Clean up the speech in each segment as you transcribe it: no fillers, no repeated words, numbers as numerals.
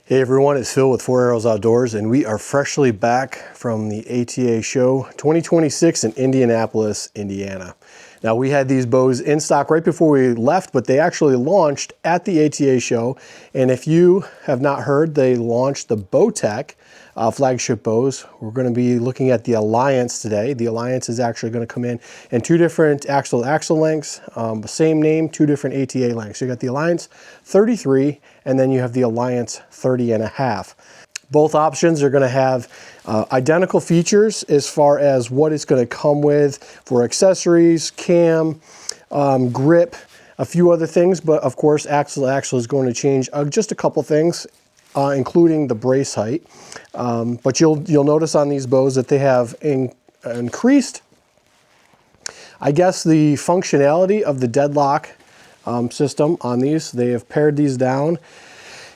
Hey everyone, it's Phil with Four Arrows Outdoors, and we are freshly back from the ATA show 2026 in Indianapolis, Indiana. Now, we had these bows in stock right before we left, but they actually launched at the ATA show. And if you have not heard, they launched the Bowtech flagship bows. We're going to be looking at the Alliance today. The Alliance is actually going to come in two different axle-to-axle lengths, same name, two different ATA lengths. So you got the Alliance 33, and then you have the Alliance 30.5. Both options are going to have identical features as far as what it's going to come with for accessories, cam, grip, a few other things, but of course axle-to-axle is going to change just a couple things, including the brace height. But you'll notice on these bows that they have increased, I guess, the functionality of the deadlock system on these. They have pared these down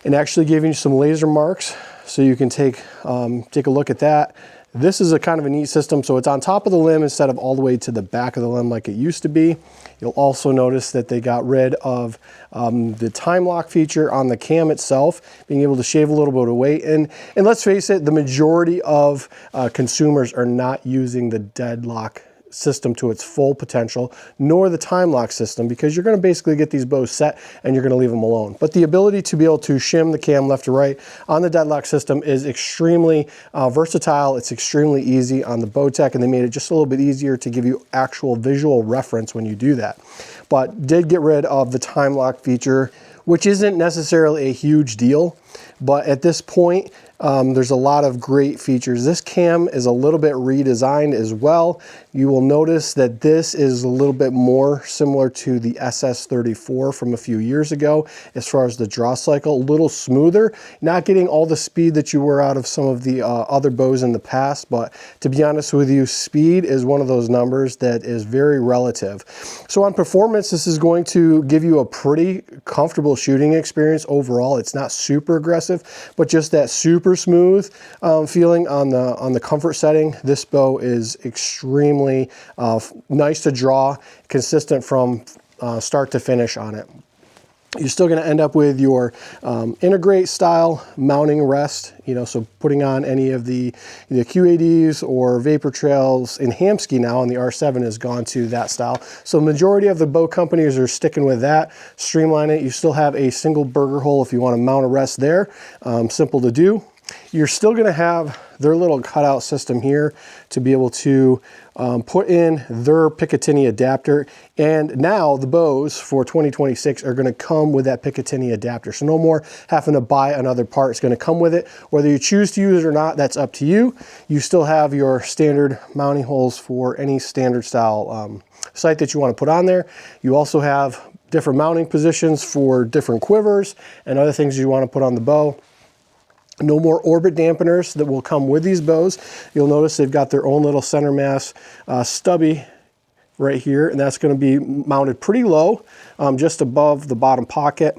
and actually giving you some laser marks, so you can take a look at that. This is a kind of a neat system, so it's on top of the limb instead of all the way to the back of the limb like it used to be. You'll also notice that they got rid of the time lock feature on the cam itself, being able to shave a little bit of weight. And let's face it, the majority of consumers are not using the deadlock system to its full potential, nor the time lock system, because you're going to basically get these bows set and you're going to leave them alone. But the ability to be able to shim the cam left to right on the deadlock system is extremely versatile. It's extremely easy on the Bowtech, and they made it just a little bit easier to give you actual visual reference when you do that. But did get rid of the time lock feature, which isn't necessarily a huge deal, but at this point, there's a lot of great features. This cam is a little bit redesigned as well. You will notice that this is a little bit more similar to the SS34 from a few years ago as far as the draw cycle, a little smoother, not getting all the speed that you were out of some of the other bows in the past, but to be honest with you, speed is one of those numbers that is very relative. So on performance, this is going to give you a pretty comfortable shooting experience overall. It's not super aggressive, but just that super smooth feeling on the comfort setting. This bow is extremely nice to draw, consistent from start to finish on it. You're still going to end up with your integrate style mounting rest, so putting on any of the Q80s or Vapor Trails. In Hamsky now, and the R7 has gone to that style. So majority of the bow companies are sticking with that. Streamline it. You still have a single burger hole if you want to mount a rest there. Simple to do. You're still going to have their little cutout system here to be able to put in their Picatinny adapter. And now the bows for 2026 are going to come with that Picatinny adapter. So no more having to buy another part. It's going to come with it. Whether you choose to use it or not, that's up to you. You still have your standard mounting holes for any standard style sight that you want to put on there. You also have different mounting positions for different quivers and other things you want to put on the bow. No more orbit dampeners that will come with these bows. You'll notice they've got their own little center mass stubby right here, and that's going to be mounted pretty low, just above the bottom pocket.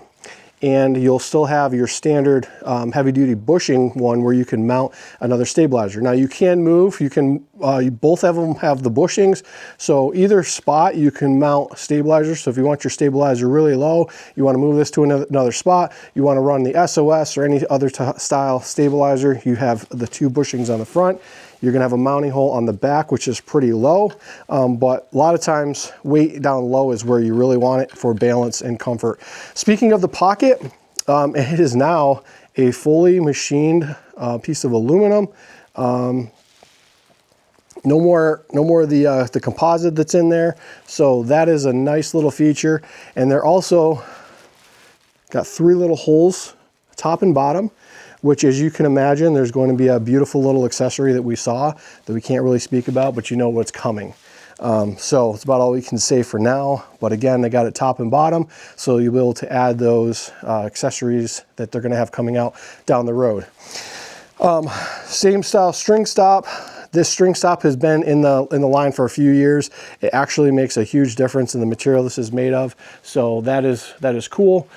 And you'll still have your standard heavy-duty bushing one where you can mount another stabilizer. Now you can move, both of them have the bushings, so either spot you can mount stabilizers. So if you want your stabilizer really low, you want to move this to another spot, you want to run the SOS or any other style stabilizer, you have the two bushings on the front. You're going to have a mounting hole on the back, which is pretty low, but a lot of times weight down low is where you really want it for balance and comfort. Speaking of the pocket, it is now a fully machined piece of aluminum. No more of the composite that's in there, so that is a nice little feature. And they're also got three little holes, top and bottom, which, as you can imagine, there's going to be a beautiful little accessory that we saw that we can't really speak about, but you know what's coming. So it's about all we can say for now. But again, they got it top and bottom, so you'll be able to add those accessories that they're going to have coming out down the road. Same style string stop. This string stop has been in the line for a few years. It actually makes a huge difference in the material this is made of, so that is cool.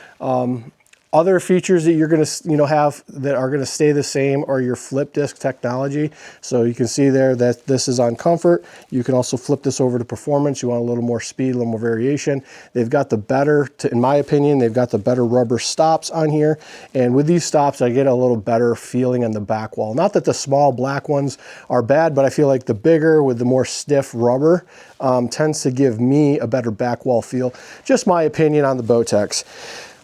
Other features that you're going to have that are going to stay the same are your flip disc technology. So you can see there that this is on comfort. You can also flip this over to performance. You want a little more speed, a little more variation. They've got the better, in my opinion, they've got the better rubber stops on here. And with these stops, I get a little better feeling on the back wall. Not that the small black ones are bad, but I feel like the bigger with the more stiff rubber tends to give me a better back wall feel. Just my opinion on the Bowtechs.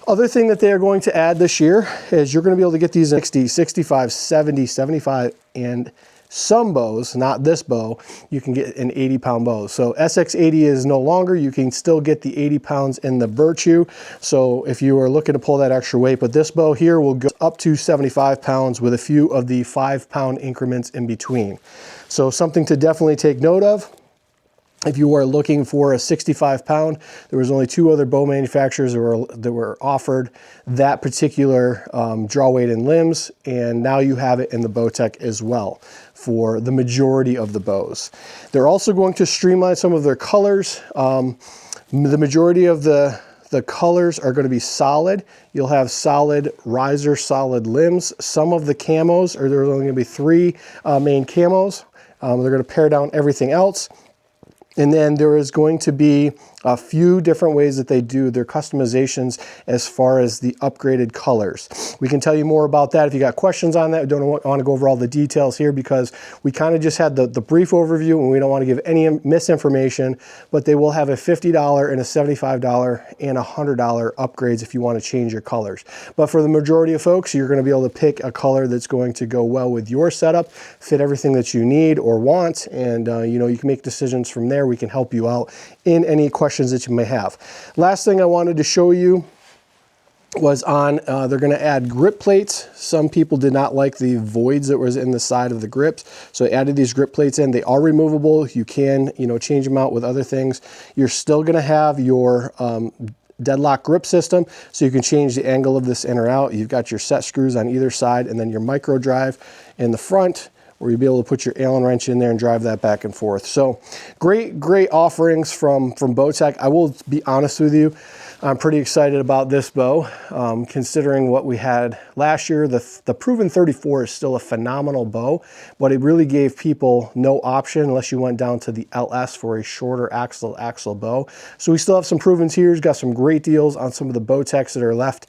Other thing that they are going to add this year is you're going to be able to get these in 60, 65, 70, 75, and some bows, not this bow, you can get an 80-pound bow. So SX80 is no longer, you can still get the 80 pounds in the Virtue. So if you are looking to pull that extra weight, but this bow here will go up to 75 pounds with a few of the 5-pound increments in between. So something to definitely take note of. If you are looking for a 65-pound, there was only 2 other bow manufacturers that were offered that particular draw weight and limbs, and now you have it in the Bowtech as well for the majority of the bows. They're also going to streamline some of their colors. The majority of the colors are going to be solid. You'll have solid riser, solid limbs. Some of the camos, or there's only going to be 3 main camos. They're going to pare down everything else. And then there is going to be a few different ways that they do their customizations as far as the upgraded colors. We can tell you more about that if you got questions on that. We don't want to go over all the details here because we kind of just had the brief overview and we don't want to give any misinformation, but they will have a $50 and a $75 and a $100 upgrades if you want to change your colors. But for the majority of folks, you're going to be able to pick a color that's going to go well with your setup, fit everything that you need or want, and you know, you can make decisions from there. We can help you out in any questions that you may have. Last thing I wanted to show you was on, they're going to add grip plates. Some people did not like the voids that was in the side of the grips, so I added these grip plates in. They are removable. You can, you know, change them out with other things. You're still going to have your deadlock grip system, so you can change the angle of this in or out. You've got your set screws on either side, and then your micro drive in the front, where you'll be able to put your Allen wrench in there and drive that back and forth. So great offerings from Bowtech. I will be honest with you, I'm pretty excited about this bow, considering what we had last year. The Proven 34 is still a phenomenal bow, but it really gave people no option unless you went down to the LS for a shorter axle bow. So we still have some Provens here. We've got some great deals on some of the Bowtechs that are left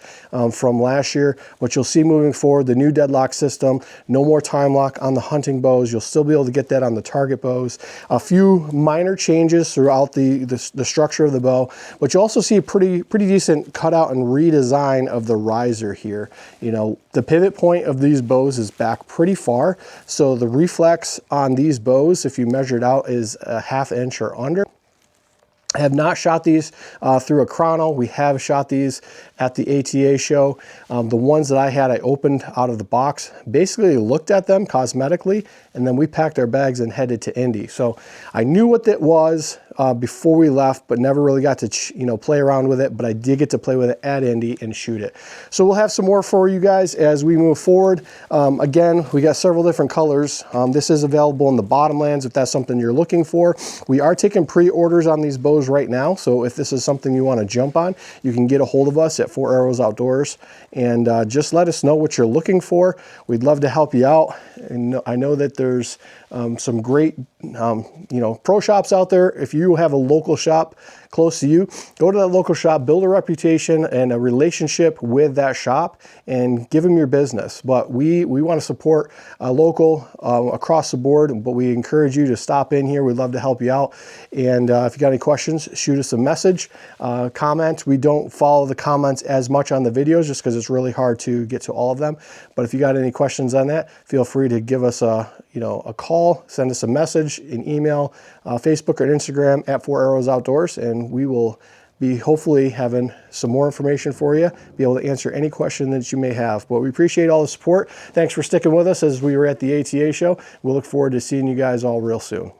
from last year. But you'll see moving forward, the new deadlock system, no more time lock on the hunting bows. You'll still be able to get that on the target bows. A few minor changes throughout the structure of the bow, but you also see a pretty decent cutout and redesign of the riser here. You know, the pivot point of these bows is back pretty far, so the reflex on these bows, if you measure it out, is a ½ inch or under. I have not shot these through a chrono. We have shot these at the ATA show. The ones that I had, I opened out of the box, basically looked at them cosmetically, and then we packed our bags and headed to Indy. So I knew what that was before we left, but never really got to play around with it, but I did get to play with it at Indy and shoot it. So we'll have some more for you guys as we move forward. Again, we got several different colors. This is available in the Bottomlands if that's something you're looking for. We are taking pre-orders on these bows right now, so if this is something you want to jump on, you can get a hold of us at 4 Arrows Outdoors and just let us know what you're looking for. We'd love to help you out. And I know that there's some great pro shops out there. If you have a local shop close to you, go to that local shop, build a reputation and a relationship with that shop, and give them your business. But we want to support local across the board, but we encourage you to stop in here. We'd love to help you out. And if you got any questions, shoot us a message, comment. We don't follow the comments as much on the videos just because it's really hard to get to all of them. But if you got any questions on that, feel free to give us a call, send us a message, an email, Facebook or Instagram at 4 Arrows Outdoors, and we will be hopefully having some more information for you, be able to answer any question that you may have. But we appreciate all the support. Thanks for sticking with us as we were at the ATA show. We'll look forward to seeing you guys all real soon.